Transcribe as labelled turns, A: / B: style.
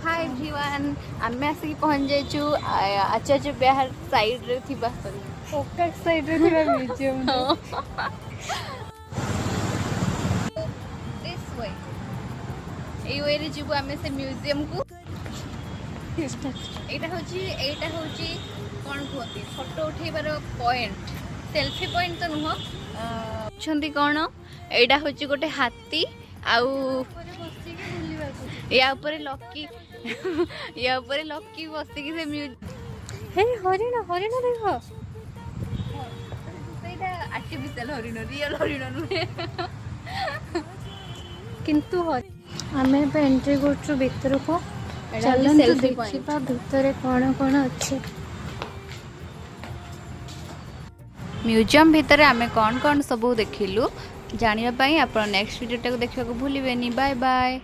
A: Hi everyone आमे आसिक पहुंच जाइछु आचार्य Bihar side रे थिबा सॉरी
B: ओकाक साइड रे थिबा म्यूजियम
A: दिस वे ए वे रे जिबु आमे से म्यूजियम को एटा होची कोन कहती फोटो उठेबार पॉइंट सेल्फी पॉइंट तो नुह छंदी कोन एटा होची गोटे हाथी आउ या ऊपर लकी या ऊपर लकी बसी की से
B: हे हरिण हरिण देखो
A: सेटा आर्टिफिशियल हरिण रियल हरिण नुहे
B: किंतु आमे पे एंट्री करछु भीतर को चलंतु देखिबा भीतर कोन कोन अछि
A: म्यूजियम भितर आमे कौन कौन सब देखिलु जानिया पई आपण नेक्स्ट वीडियो टाको देखिबा को भूलिबेनी बाय बाय।